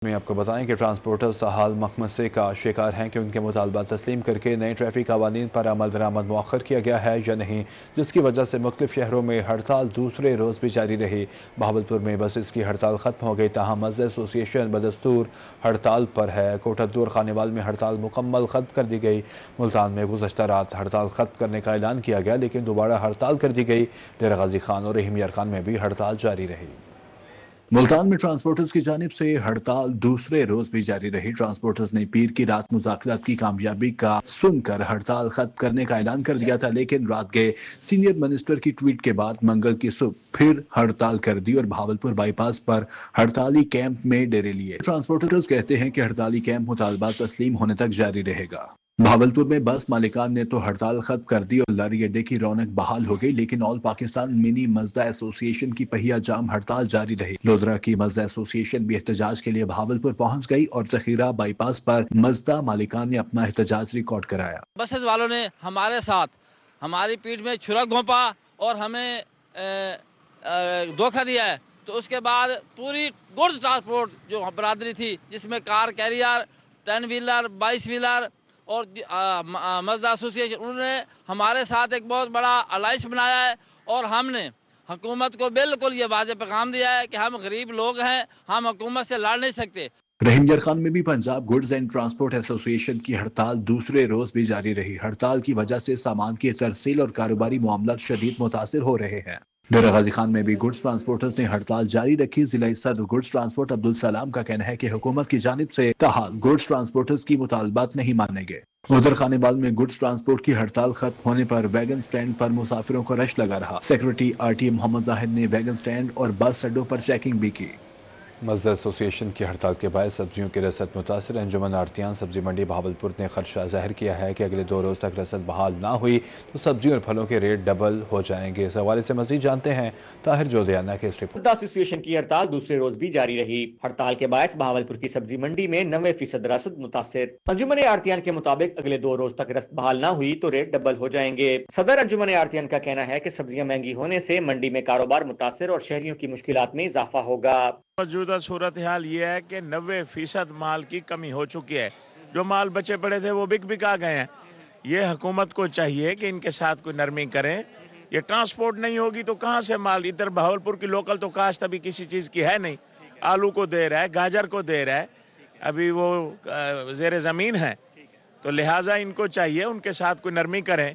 میں آپ کو بتائیں کہ ٹرانسپورٹرز تاحال مخمصے کا شکار ہیں کہ ان کے مطالبات تسلیم کر کے نئے ٹریفک قوانین پر عمل درآمد مؤخر کیا گیا ہے یا نہیں، جس کی وجہ سے مختلف شہروں میں ہڑتال دوسرے روز بھی جاری رہی۔ بہاولپور میں بسز کی ہڑتال ختم ہو گئی، تاہم مزد ایسوسی ایشن بدستور ہڑتال پر ہے۔ کوٹھدو اور خانیوال میں ہڑتال مکمل ختم کر دی گئی۔ ملتان میں گزشتہ رات ہڑتال ختم کرنے کا اعلان کیا گیا، لیکن دوبارہ ہڑتال کر دی گئی۔ ڈیرہ غازی خان اور رحیم یار خان میں بھی ہڑتال جاری رہی۔ ملتان میں ٹرانسپورٹرز کی جانب سے ہڑتال دوسرے روز بھی جاری رہی۔ ٹرانسپورٹرز نے پیر کی رات مذاکرات کی کامیابی کا سن کر ہڑتال ختم کرنے کا اعلان کر دیا تھا، لیکن رات گئے سینئر منسٹر کی ٹویٹ کے بعد منگل کی صبح پھر ہڑتال کر دی اور بہاولپور بائی پاس پر ہڑتالی کیمپ میں ڈیرے لیے۔ ٹرانسپورٹرز کہتے ہیں کہ ہڑتالی کیمپ مطالبات تسلیم ہونے تک جاری رہے گا۔ بہاولپور میں بس مالکان نے تو ہڑتال ختم کر دی اور لاری اڈے کی رونق بحال ہو گئی، لیکن آل پاکستان منی مزد ایسوسی ایشن کی پہیہ جام ہڑتال جاری رہی۔ لودھرا کی مزد ایسوسی ایشن بھی احتجاج کے لیے بہاولپور پہنچ گئی اور ذخیرہ بائی پاس پر مزدہ مالکان نے اپنا احتجاج ریکارڈ کرایا۔ بسز والوں نے ہمارے ساتھ ہماری پیٹھ میں چھرا گھونپا اور ہمیں دھوکہ دیا ہے، تو اس کے بعد پوری گڈز ٹرانسپورٹ جو برادری تھی، جس میں کار کیریئر، 10 ویلر، 22 ویلر اور مزد ایسوسی ایشن، انہوں نے ہمارے ساتھ ایک بہت بڑا الائنس بنایا ہے اور ہم نے حکومت کو بالکل یہ واضح پیغام دیا ہے کہ ہم غریب لوگ ہیں، ہم حکومت سے لڑ نہیں سکتے۔ رحیم یار خان میں بھی پنجاب گڈز اینڈ ٹرانسپورٹ ایسوسی ایشن کی ہڑتال دوسرے روز بھی جاری رہی۔ ہڑتال کی وجہ سے سامان کی ترسیل اور کاروباری معاملات شدید متاثر ہو رہے ہیں۔ ڈیرہ غازی خان میں بھی گڈز ٹرانسپورٹرز نے ہڑتال جاری رکھی۔ ضلع صدر گڈز ٹرانسپورٹ عبدالسلام کا کہنا ہے کہ حکومت کی جانب سے تاحال گڈز ٹرانسپورٹرز کی مطالبات نہیں مانے گئے۔ ادھر خانیوال میں گڈز ٹرانسپورٹ کی ہڑتال ختم ہونے پر ویگن سٹینڈ پر مسافروں کو رش لگا رہا۔ سیکرٹری RTM محمد زاہد نے ویگن سٹینڈ اور بس اڈوں پر چیکنگ بھی کی۔ مزد ایسوسی ایشن کی ہڑتال کے باعث سبزیوں کی رسد متاثر۔ انجمن آڑتیان سبزی منڈی بہاولپور نے خدشہ ظاہر کیا ہے کہ اگلے 2 روز تک رسد بحال نہ ہوئی تو سبزیوں اور پھلوں کے ریٹ ڈبل ہو جائیں گے۔ اس حوالے سے مزید جانتے ہیں طاہر جودیانہ کے اس رپورٹ۔ مزد ایسوسی ایشن کی ہڑتال دوسرے روز بھی جاری رہی۔ ہڑتال کے باعث بہاولپور کی سبزی منڈی میں 90% رسد متاثر۔ انجمن آڑتیان کے مطابق اگلے 2 روز تک رسد بحال نہ ہوئی تو ریٹ ڈبل ہو جائیں گے۔ صدر انجمن آڑتیان کا کہنا ہے کہ سبزیاں مہنگی ہونے سے منڈی میں کاروبار متاثر اور شہریوں کی مشکلات میں اضافہ ہوگا۔ موجودہ صورتحال یہ ہے کہ 90% مال کی کمی ہو چکی ہے۔ جو مال بچے پڑے تھے وہ بک آ گئے ہیں۔ یہ حکومت کو چاہیے کہ ان کے ساتھ کوئی نرمی کریں۔ یہ ٹرانسپورٹ نہیں ہوگی تو کہاں سے مال؟ ادھر بہاولپور کی لوکل تو کاشت ابھی کسی چیز کی ہے نہیں۔ آلو کو دے رہا ہے، گاجر کو دے رہا ہے، ابھی وہ زیر زمین ہے، تو لہٰذا ان کو چاہیے ان کے ساتھ کوئی نرمی کریں،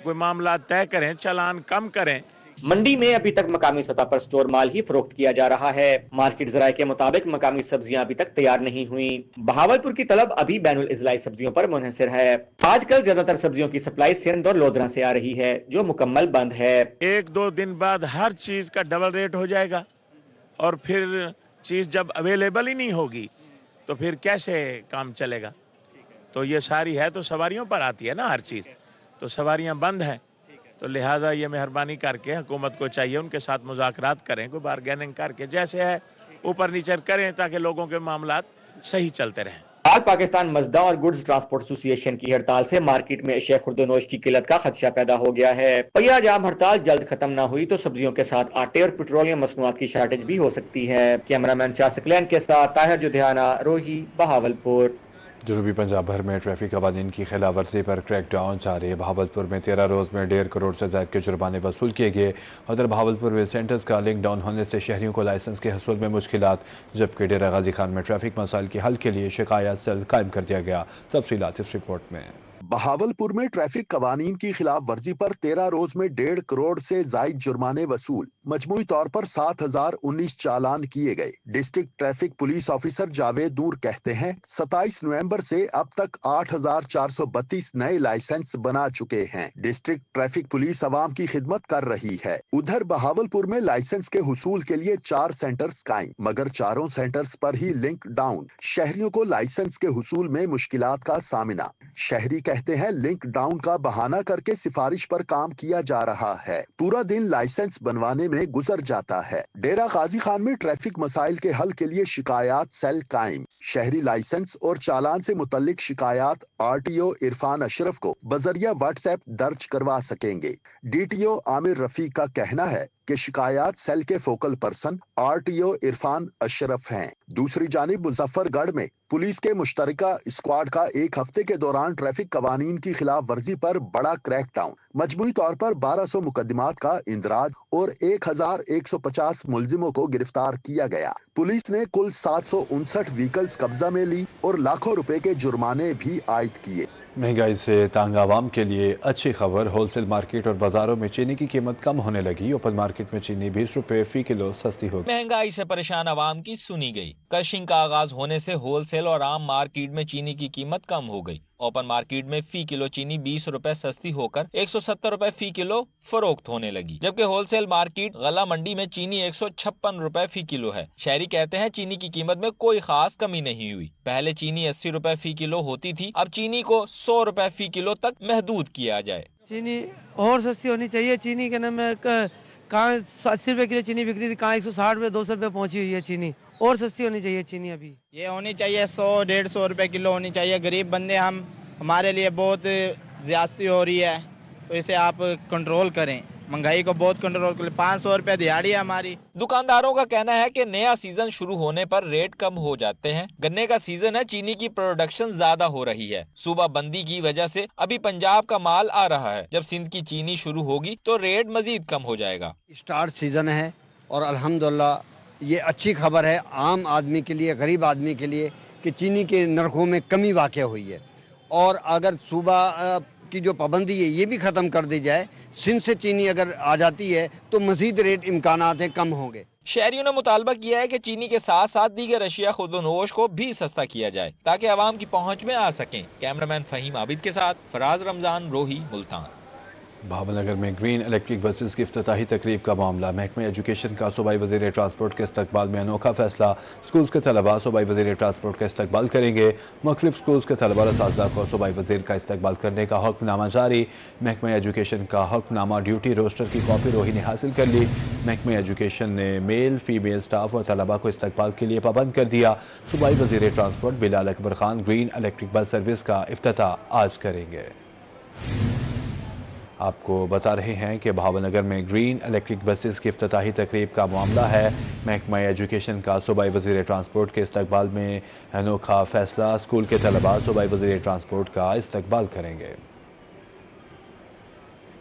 کوئی معاملات طے کریں، چلان کم کریں۔ منڈی میں ابھی تک مقامی سطح پر سٹور مال ہی فروخت کیا جا رہا ہے۔ مارکیٹ ذرائع کے مطابق مقامی سبزیاں ابھی تک تیار نہیں ہوئیں۔ بہاولپور کی طلب ابھی بین الاضلاعی سبزیوں پر منحصر ہے۔ آج کل زیادہ تر سبزیوں کی سپلائی سندھ اور لودھرا سے آ رہی ہے، جو مکمل بند ہے۔ 1-2 دن بعد ہر چیز کا ڈبل ریٹ ہو جائے گا اور پھر چیز جب اویلیبل ہی نہیں ہوگی تو پھر کیسے کام چلے گا؟ تو یہ ساری ہے تو سواریوں پر آتی ہے نا ہر چیز، تو سواریاں بند ہیں، تو لہٰذا یہ مہربانی کر کے حکومت کو چاہیے ان کے ساتھ مذاکرات کریں، کوئی بارگیننگ کر کے جیسے ہے اوپر نیچے کریں تاکہ لوگوں کے معاملات صحیح چلتے رہیں۔ آل پاکستان مزدہ اور گڈز ٹرانسپورٹ ایسوسی ایشن کی ہڑتال سے مارکیٹ میں اشیاء خرد و نوش کی قلت کا خدشہ پیدا ہو گیا ہے۔ پہیہ جام ہڑتال جلد ختم نہ ہوئی تو سبزیوں کے ساتھ آٹے اور پیٹرولیم مصنوعات کی شارٹیج بھی ہو سکتی ہے۔ کیمرامین شاہ سکلین کے ساتھ طاہر جودیانہ، روہی، بہاولپور۔ جنوبی پنجاب بھر میں ٹریفک قوانین کی خلاف ورزی پر کریک ڈاؤن جاری ہے۔ بہاولپور میں 13 روز میں 1.5 کروڑ سے زائد کے جرمانے وصول کیے گئے۔ ادھر بہاولپور میں سینٹرز کا لنک ڈاؤن ہونے سے شہریوں کو لائسنس کے حصول میں مشکلات، جبکہ ڈیرہ غازی خان میں ٹریفک مسائل کے حل کے لیے شکایات سیل قائم کر دیا گیا۔ تفصیلات اس رپورٹ میں۔ بہاولپور میں ٹریفک قوانین کی خلاف ورزی پر 13 روز میں 1.5 کروڑ سے زائد جرمانے وصول، مجموعی طور پر 7,019 چالان کیے گئے۔ District traffic police officer Javed Noor کہتے ہیں 27 نومبر سے اب تک 8,432 نئے لائسنس بنا چکے ہیں۔ ڈسٹرکٹ ٹریفک پولیس عوام کی خدمت کر رہی ہے۔ ادھر بہاولپور میں لائسنس کے حصول کے لیے 4 سینٹرز قائم، مگر چاروں سینٹرز پر ہی لنک ڈاؤن، شہریوں کو لائسنس کے حصول میں مشکلات کا سامنا۔ شہری कहते हैं लिंक डाउन का बहाना करके सिफारिश पर काम किया जा रहा है। पूरा दिन लाइसेंस बनवाने में गुजर जाता है। डेरा गाजी खान में ट्रैफिक मसाइल के हल के लिए शिकायत सेल कायम। शहरी लाइसेंस और चालान से मुतल्लिक शिकायत RTO इरफान अशरफ को बजरिया व्हाट्सएप दर्ज करवा सकेंगे। DTO आमिर रफीक का कहना है कि शिकायत सेल के focal person RTO Irfan Ashraf हैं। दूसरी जानिब मुजफ्फरगढ़ में पुलिस के मुश्तरका स्क्वाड का एक हफ्ते के दौरान ट्रैफिक कवानीन की खिलाफ वर्जी पर बड़ा क्रैकडाउन, मजमूई तौर पर 1200 मुकदमात का इंदराज और 1150 मुलजिमों को गिरफ्तार किया गया। पुलिस ने कुल 759 व्हीकल्स कब्जा में ली और लाखों रुपए के जुर्माने भी आयद किए। महंगाई से तंग आवाम के लिए अच्छी खबर, होलसेल मार्केट और बाजारों में चीनी की कीमत कम होने लगी। ओपन मार्केट में चीनी 20 रुपए फी किलो सस्ती होगी। महंगाई से परेशान आवाम की सुनी गई। क्रशिंग का आगाज होने से होलसेल और आम मार्केट में चीनी की कीमत कम हो गई। ओपन मार्केट में फी किलो चीनी 20 रुपए सस्ती होकर 170 रुपए फी किलो फरोख्त होने लगी, जबकि होलसेल मार्केट गला मंडी में चीनी 156 रुपए फी किलो है। शहरी कहते हैं चीनी की कीमत में कोई खास कमी नहीं हुई। पहले चीनी 80 रुपए फी किलो होती थी, अब चीनी को 100 रुपए फी किलो तक महदूद किया जाए। चीनी और सस्ती होनी चाहिए। चीनी के नाम में कहाँ 80 रुपए किलो चीनी बिक रही थी, कहाँ 160 रुपए 200 रुपए पहुंची हुई है चीनी। और सस्ती होनी चाहिए चीनी। अभी ये होनी चाहिए 100-150 रुपए किलो होनी चाहिए। गरीब बंदे हमारे लिए बहुत ज्यादती हो रही है, तो इसे आप कंट्रोल करें। महंगाई को बहुत कंट्रोल करें। 500 रुपए दिहाड़ी है हमारी। दुकानदारों का कहना है कि नया सीजन शुरू होने पर रेट कम हो जाते हैं। गन्ने का सीजन है, चीनी की प्रोडक्शन ज्यादा हो रही है। सूबा बंदी की वजह से अभी पंजाब का माल आ रहा है। जब सिंध की चीनी शुरू होगी तो रेट मजीद कम हो जाएगा। स्टार्ट सीजन है और अल्हम्दुलिल्लाह ये अच्छी खबर है आम आदमी के लिए, गरीब आदमी के लिए, कि चीनी के नरखों में कमी वाक़ हुई है। और अगर सूबा की जो पाबंदी है ये भी ख़त्म कर दी जाए, सिंध से चीनी अगर आ जाती है तो मजीद रेट इम्कानात हैं कम होंगे। शहरियों ने मुतालबा किया है कि चीनी के साथ साथ दीगर अशिया खुदोनोश को भी सस्ता किया जाए ताकि आवाम की पहुंच में आ सकें। कैमरामैन फहीम आबिद के साथ फराज रमजान, रोही, मुल्तान। भावनगर में ग्रीन इलेक्ट्रिक बसेस की इफ्तिताही तकरीब का मामला। महकमे एजुकेशन का सूबाई वज़ीर ट्रांसपोर्ट के इस्तकबाल में अनोखा फैसला। स्कूल्स के तलबा सूबाई वज़ीर ट्रांसपोर्ट का इस्तकबाल करेंगे। मुख्तलिफ स्कूल्स के तलबा असातिज़ा को सूबाई वज़ीर का इस्तकबाल करने का हुक्मनामा जारी। महकमे एजुकेशन का हुक्मनामा ड्यूटी रोस्टर की कॉपी रोही ने हासिल कर ली। महकमे एजुकेशन ने मेल फीमेल स्टाफ और तलबा को इस्तकबाल के लिए पाबंद कर दिया। सूबाई वज़ीर transport Bilal Akbar Khan green electric bus service का इफ्तिताह आज करेंगे। आपको बता रहे हैं कि भावनगर में ग्रीन इलेक्ट्रिक बसेस की इफ्तिताही तकरीब का मामला है। महकमा एजुकेशन का सूबाई वज़ीर ट्रांसपोर्ट के इस्तकबाल में अनोखा फैसला। स्कूल के तलबा सूबाई वज़ीर ट्रांसपोर्ट का इस्तकबाल करेंगे।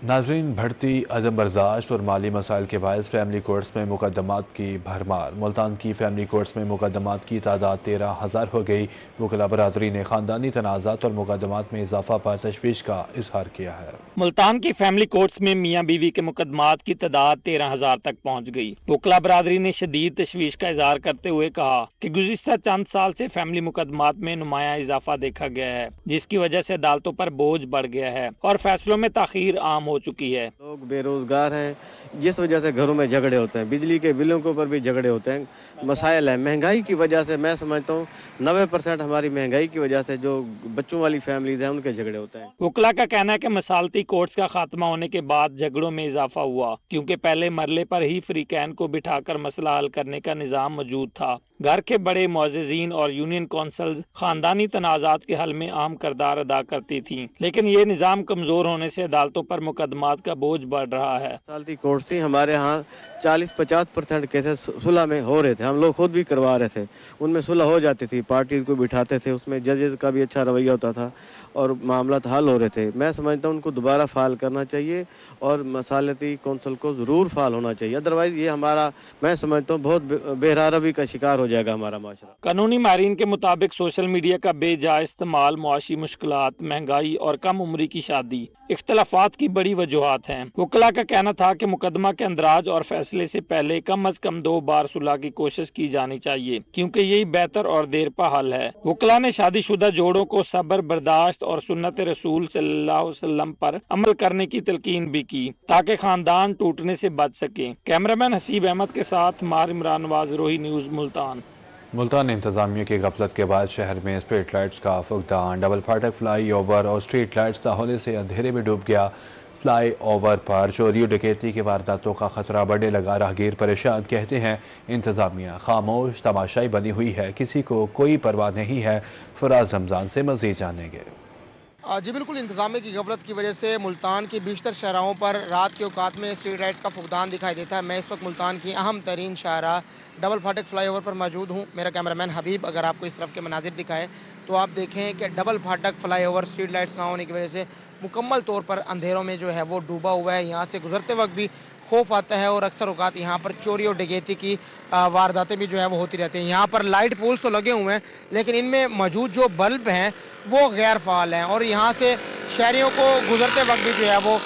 नाज़रीन, बढ़ती अदम बर्दाश्त और माली मसाइल के बायस फैमिली कोर्ट्स में मुकदमात की भरमार। मुल्तान की फैमिली कोर्ट्स में मुकदमात की तादाद 13,000 हो गई। वकला बरादरी ने खानदानी तनाज़ात और मुकदमात में इजाफा पर तशवीश का इजहार किया है। मुल्तान की फैमिली कोर्ट्स में मियाँ बीवी के मुकदमात की तादाद 13,000 तक पहुँच गई। वकला बरादरी ने शदीद तशवीश का इजहार करते हुए कहा कि गुज़िश्ता चंद साल से फैमिली मुकदमात में नुमाया इजाफा देखा गया है, जिसकी वजह से अदालतों पर बोझ बढ़ गया है और फैसलों में ताखीर आम हो चुकी है। लोग बेरोजगार हैं, जिस वजह से घरों में झगड़े होते हैं, बिजली के बिलों के ऊपर भी झगड़े होते हैं, मसाइल है। महंगाई की वजह से मैं समझता हूँ 90% हमारी महंगाई की वजह से जो बच्चों वाली फैमिलीज हैं उनके झगड़े होते हैं। वकला का कहना है कि मसालती कोर्ट्स का खात्मा होने के बाद झगड़ों में इजाफा हुआ, क्योंकि पहले मरले पर ही फ्रीकैन को बिठाकर मसला हल करने का निजाम मौजूद था। घर के बड़े मुअज़्ज़िज़ीन और यूनियन कौंसल्स खानदानी तनाज़ात के हल में अहम किरदार अदा करती थीं, लेकिन ये निज़ाम कमजोर होने से अदालतों पर मुकदमात का बोझ बढ़ रहा है। मसालती कोर्ट थी हमारे यहाँ 40-50% केसेस सुलह में हो रहे थे, हम लोग खुद भी करवा रहे थे, उनमें सुलह हो जाती थी, पार्टी को बिठाते थे, उसमें जजेस का भी अच्छा रवैया होता था और मामला हल हो रहे थे। मैं समझता हूँ उनको दोबारा फाल करना चाहिए और मसालती कौंसिल को जरूर फाल होना चाहिए, अदरवाइज ये हमारा मैं समझता हूँ बहुत बेहरारवी का शिकार हो जाएगा हमारा माशरा। कानूनी माहिरीन के मुताबिक सोशल मीडिया का बेजा इस्तेमाल मुआशी मुश्किलात, महंगाई और कम उम्री की शादी इख्तलाफात की बड़ी वजूहात हैं। वकला का कहना था कि मुकदमा के अंदराज और फैसले से पहले कम अज कम 2 बार सुलह की कोशिश की जानी चाहिए, क्योंकि यही बेहतर और देरपा हल है। वकला ने शादीशुदा जोड़ों को सब्र, बर्दाश्त और सुन्नत रसूल सल्लल्लाहु अलैहि वसल्लम पर अमल करने की तलकीन भी की, ताकि खानदान टूटने से बच सके। कैमरामैन हसीब अहमद के साथ मार इमरान नवाज, रोही न्यूज, मुल्तान। मुल्तान इंतजामिया की गफलत के बाद शहर में स्ट्रीट लाइट्स का फुकदान। डबल फाटक फ्लाई ओवर और स्ट्रीट लाइट्स का होने से अंधेरे में डूब गया। फ्लाई ओवर पर चोरी और डकैती की वारदातों का खतरा बढ़ने लगा। राहगीर परेशान, कहते हैं इंतजामिया खामोश तमाशाई बनी हुई है, किसी को कोई परवाह नहीं है। फराज रमजान से मजीद जानेंगे। जी बिल्कुल, इंतजामिया की गफलत की वजह से मुल्तान की बेशतर शहरों पर रात के औकात में स्ट्रीट लाइट्स का फुकदान दिखाई देता है। मैं इस वक्त मुल्तान की अहम तरीन शाहराह डबल फाटक फ्लाई ओवर पर मौजूद हूँ। मेरा कैमरामैन हबीब अगर आपको इस तरफ के मनाजिर दिखाए तो आप देखें कि डबल फाटक फ्लाई ओवर स्ट्रीट लाइट्स ना होने की वजह से मुकम्मल तौर पर अंधेरों में जो है वो डूबा हुआ है। यहाँ से गुजरते वक्त भी खौफ आता है और अक्सर औकात यहाँ पर चोरी और डकैती की वारदातें भी जो है वो होती रहती हैं। यहाँ पर लाइट पोल्स तो लगे हुए हैं लेकिन इनमें मौजूद जो बल्ब हैं वो गैर फाल हैं और यहाँ से शहरियों को गुजरते वक्त भी जो है वो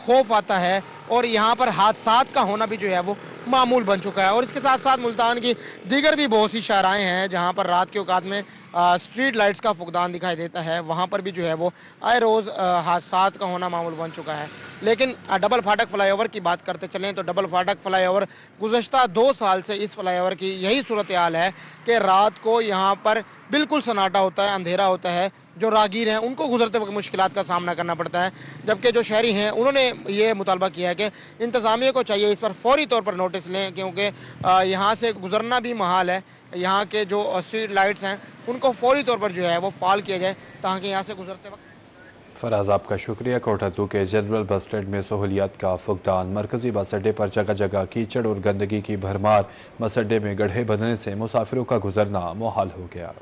खौफ आता है और यहाँ पर हादसात का होना भी जो है वो मामूल बन चुका है। और इसके साथ साथ मुल्तान की दीगर भी बहुत सी शाहराएँ हैं जहाँ पर रात के औकात में स्ट्रीट लाइट्स का फुकदान दिखाई देता है। वहाँ पर भी जो है वो आए रोज़ हादसात का होना मामूल बन चुका है। लेकिन डबल फाटक फ्लाईओवर की बात करते चलें तो डबल फाटक फ्लाईओवर गुज़श्ता 2 साल से इस फ्लाईओवर की यही सूरत हाल है कि रात को यहाँ पर बिल्कुल सन्नाटा होता है, अंधेरा होता है। जो राहगीर हैं उनको गुजरते वक्त मुश्किलात का सामना करना पड़ता है, जबकि जो शहरी हैं उन्होंने ये मुतालबा किया है कि इंतज़ामिया को चाहिए इस पर फौरी तौर पर नोटिस लें, क्योंकि यहाँ से गुजरना भी महाल है। यहाँ के जो स्ट्रीट लाइट्स हैं उनको फौरी तौर पर जो है वो फाल किया जाए ताकि यहाँ से गुजरते वक्त। फराज आपका शुक्रिया। कोटा 2 के जनरल बस स्टैंड में सहूलियात का फुकदान। मरकजी बस अड्डे पर जगह जगह कीचड़ और गंदगी की भरमार। बस अड्डे में गड्ढे बनने से मुसाफिरों का गुजरना मुहाल हो गया।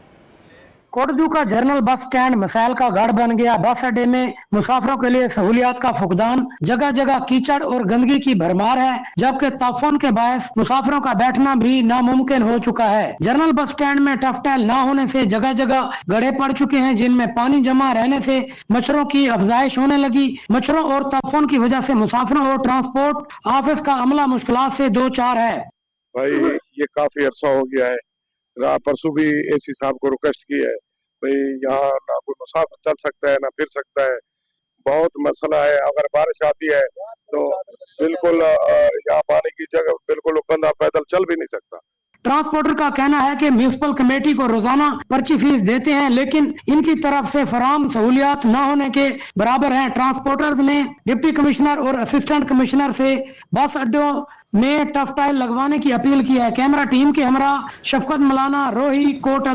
कोटदू का जनरल बस स्टैंड मिसाइल का गढ़ बन गया। बस अड्डे में मुसाफिरों के लिए सहूलियात का फुकदान। जगह जगह कीचड़ और गंदगी की भरमार है, जबकि ताफून के बायस मुसाफिरों का बैठना भी नामुमकिन हो चुका है। जनरल बस स्टैंड में टफटेल न होने से जगह जगह गड्ढे पड़ चुके हैं, जिनमें पानी जमा रहने से मच्छरों की अफजाइश होने लगी। मच्छरों और ताफून की वजह से मुसाफिरों और ट्रांसपोर्ट ऑफिस का अमला मुश्किलात से दो चार है। भाई ये काफी अरसा हो गया है। परसों भी एसी साहब को रिक्वेस्ट की है, भाई यहाँ ना कोई मुसाफिर चल सकता है ना फिर सकता है, बहुत मसला है। अगर बारिश आती है तो बिल्कुल यहाँ पानी की जगह बिल्कुल बंदा पैदल चल भी नहीं सकता। ट्रांसपोर्टर का कहना है कि म्यूनिसिपल कमेटी को रोजाना पर्ची फीस देते हैं, लेकिन इनकी तरफ से फराहम सहूलियात न होने के बराबर हैं। ट्रांसपोर्टर्स ने डिप्टी कमिश्नर और असिस्टेंट कमिश्नर से बस अड्डों में टफ टाइल लगवाने की अपील की है। कैमरा टीम के हमरा शफकत मलाना, रोही, कोट